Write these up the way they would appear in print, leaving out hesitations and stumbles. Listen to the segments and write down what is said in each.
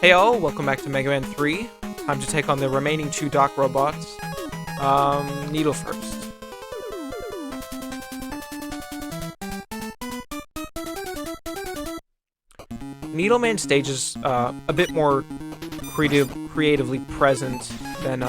Hey all, welcome back to Mega Man 3. Time to take on the remaining two Doc robots. Needle first. Needleman stage is a bit more creatively present than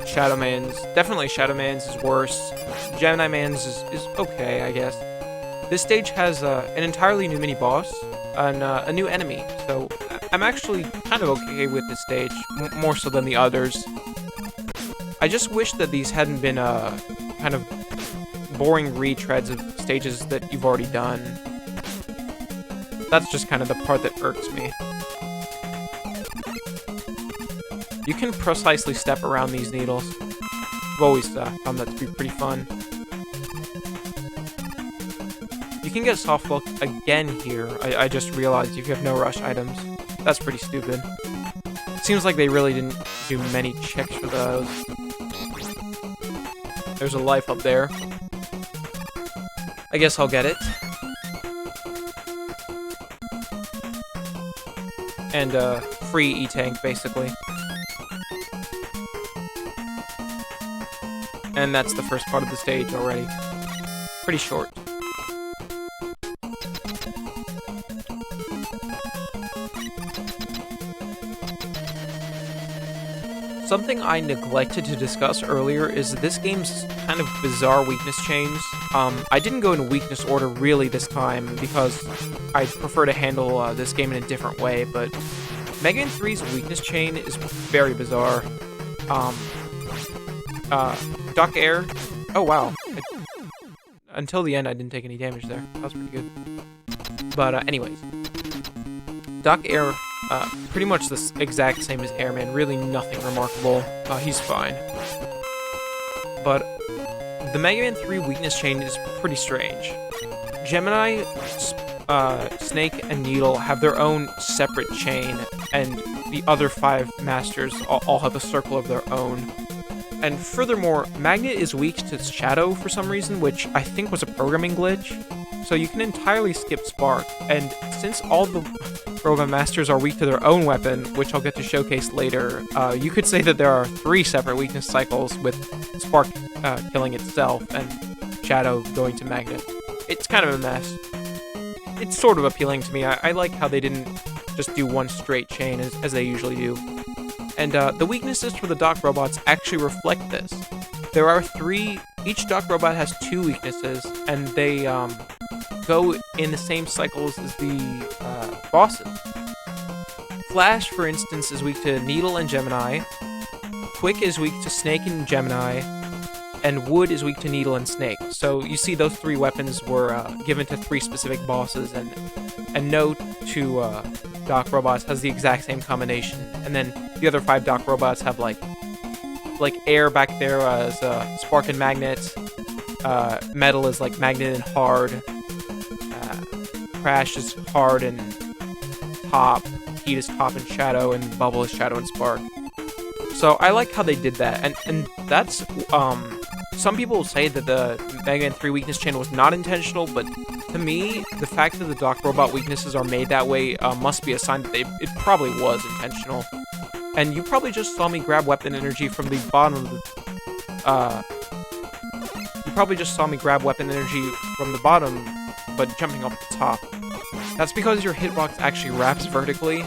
Shadow Man's. Definitely Shadow Man's is worse. Gemini Man's is okay, I guess. This stage has an entirely new mini-boss and a new enemy, so I'm actually kind of okay with this stage, more so than the others. I just wish that these hadn't been kind of boring retreads of stages that you've already done. That's just kind of the part that irks me. You can precisely step around these needles. I've always found that to be pretty fun. You can get soft look again here. I just realized you have no rush items. That's pretty stupid. It seems like they really didn't do many checks for those. There's a life up there. I guess I'll get it. And free E-Tank, basically. And that's the first part of the stage already. Pretty short. Something I neglected to discuss earlier is this game's kind of bizarre weakness chains. I didn't go in weakness order really this time because I prefer to handle this game in a different way, but Mega Man 3's weakness chain is very bizarre. Doc Air. Oh wow. Until the end I didn't take any damage there. That was pretty good. But anyways. Doc Air, pretty much the exact same as Airman, really nothing remarkable. He's fine. But the Mega Man 3 weakness chain is pretty strange. Gemini, Snake, and Needle have their own separate chain, and the other 5 masters all have a circle of their own. And furthermore, Magnet is weak to Shadow for some reason, which I think was a programming glitch. So you can entirely skip Spark, and since all the Robot Masters are weak to their own weapon, which I'll get to showcase later, you could say that there are 3 separate weakness cycles, with Spark killing itself and Shadow going to Magnet. It's kind of a mess. It's sort of appealing to me. I like how they didn't just do one straight chain as they usually do. And the weaknesses for the Doc robots actually reflect this. There are 3, each Doc robot has 2 weaknesses, and they go in the same cycles as the bosses. Flash, for instance, is weak to Needle and Gemini. Quick is weak to Snake and Gemini. And Wood is weak to Needle and Snake. So you see those 3 weapons were given to 3 specific bosses, and no 2 Doc robots has the exact same combination. And then the other 5 Doc robots have like Air back there as Spark and Magnet. Metal is like Magnet and Hard. Crash is Hard and Top. Heat is Top and Shadow, and Bubble is Shadow and Spark. So I like how they did that, and that's some people say that the Mega Man 3 weakness chain was not intentional, but to me, the fact that the Doc robot weaknesses are made that way must be a sign that it probably was intentional. And you probably just saw me grab weapon energy from the bottom of the... you probably just saw me grab weapon energy from the bottom, but jumping up the top. That's because your hitbox actually wraps vertically.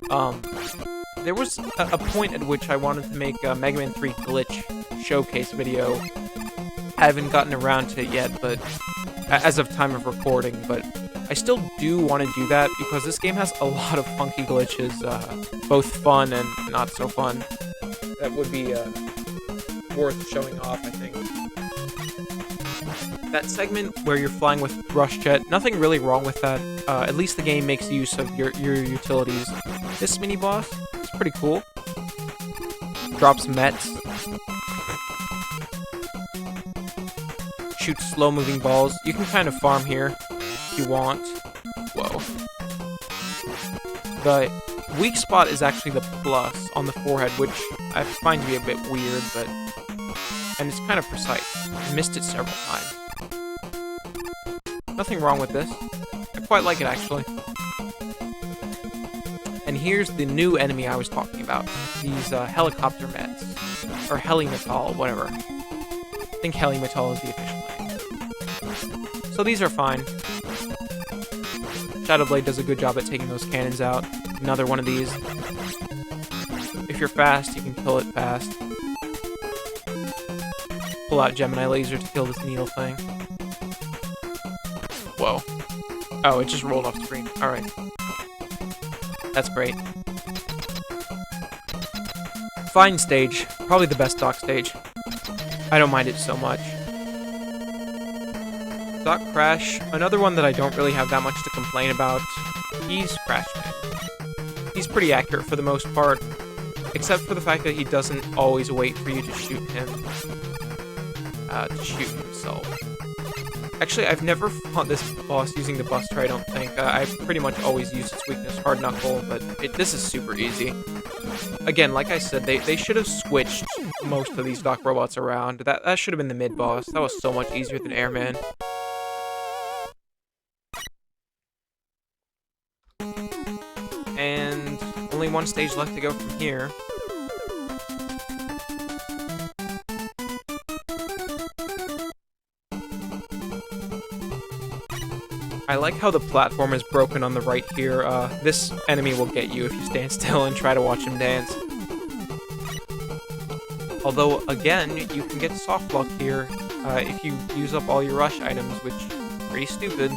There was a point at which I wanted to make a Mega Man 3 glitch showcase video. I haven't gotten around to it yet, but as of time of recording, but I still do want to do that because this game has a lot of funky glitches, both fun and not so fun. That would be worth showing off, I think. That segment where you're flying with Rush Jet, nothing really wrong with that. At least the game makes use of your utilities. This mini-boss is pretty cool. Drops Mets. Shoots slow-moving balls. You can kind of farm here if you want. Whoa. The weak spot is actually the plus on the forehead, which I find to be a bit weird, but... and it's kind of precise. I missed it several times. Nothing wrong with this. I quite like it, actually. And here's the new enemy I was talking about. These helicopter mets. Or helimetal, whatever. I think helimetal is the official name. So these are fine. Shadowblade does a good job at taking those cannons out. Another one of these. If you're fast, you can kill it fast. Pull out Gemini Laser to kill this needle thing. Whoa. Oh, it just rolled off screen. Alright. That's great. Fine stage. Probably the best Doc stage. I don't mind it so much. Doc Crash, another one that I don't really have that much to complain about. He's Crash Man. He's pretty accurate for the most part, except for the fact that he doesn't always wait for you to shoot him. To shoot himself. Actually, I've never fought this boss using the Buster, I don't think. I've pretty much always used its weakness, Hard Knuckle, but this is super easy. Again, like I said, they should have switched most of these Doc robots around. That should have been the mid-boss. That was so much easier than Airman. And only one stage left to go from here. I like how the platform is broken on the right here. This enemy will get you if you stand still and try to watch him dance. Although, again, you can get soft block here if you use up all your rush items, which is pretty stupid.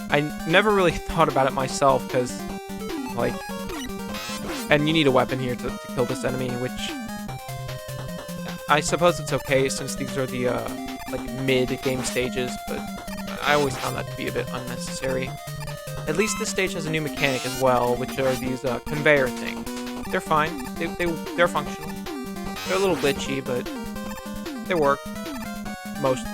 I never really thought about it myself, because, like... And you need a weapon here to kill this enemy, which... I suppose it's okay, since these are the, like, mid-game stages, but... I always found that to be a bit unnecessary. At least this stage has a new mechanic as well, which are these conveyor things. They're fine. They're functional. They're a little glitchy, but they work. Mostly.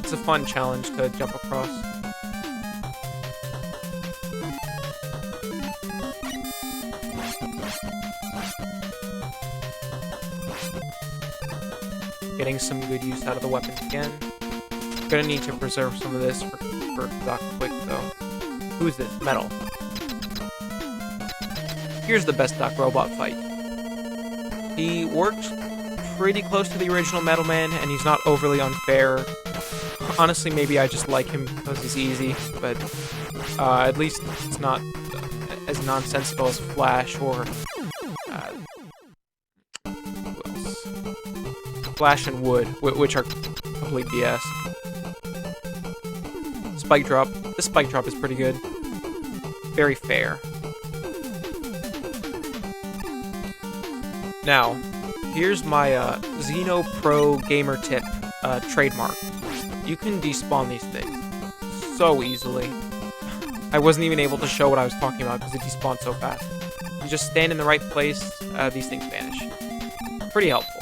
It's a fun challenge to jump across. Getting some good use out of the weapons again. Gonna need to preserve some of this for Doc Quick, though. Who's this? Metal. Here's the best Doc Robot fight. He works pretty close to the original Metal Man, and he's not overly unfair. Honestly, maybe I just like him because he's easy, but at least it's not as nonsensical as Flash or... Flash and Wood, which are complete BS. Spike Drop. This Spike Drop is pretty good. Very fair. Now, here's my Xeno Pro Gamer Tip trademark. You can despawn these things so easily. I wasn't even able to show what I was talking about because it despawned so fast. You just stand in the right place, these things vanish. Pretty helpful.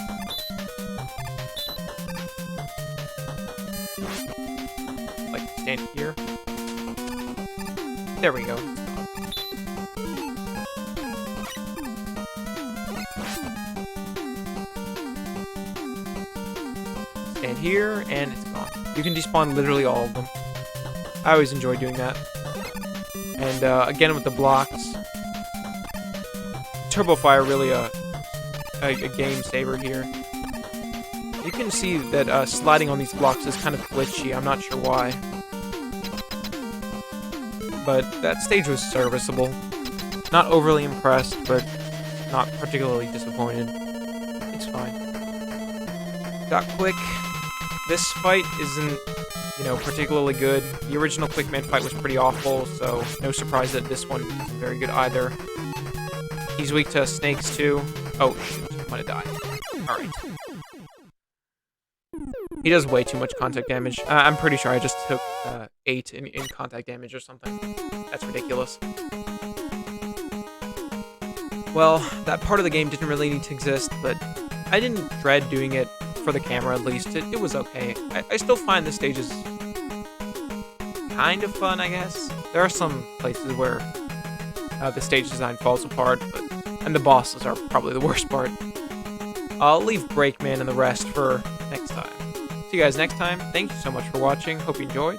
Like, stand here. There we go. Stand here, and it's gone. You can despawn literally all of them. I always enjoy doing that. And again with the blocks, Turbo Fire really a game saver here. You can see that sliding on these blocks is kind of glitchy. I'm not sure why. But that stage was serviceable. Not overly impressed, but not particularly disappointed. It's fine. Got Quick. This fight isn't, you know, particularly good. The original Quickman fight was pretty awful, so no surprise that this one isn't very good either. He's weak to snakes too. Oh shoot, I'm gonna die. Alright. He does way too much contact damage. I'm pretty sure I just took 8 in contact damage or something. That's ridiculous. Well, that part of the game didn't really need to exist, but I didn't dread doing it for the camera at least. It was okay. I still find the stages kind of fun, I guess. There are some places where the stage design falls apart, and the bosses are probably the worst part. I'll leave Breakman and the rest for next time. See you guys next time. Thank you so much for watching. Hope you enjoyed.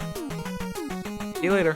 See you later.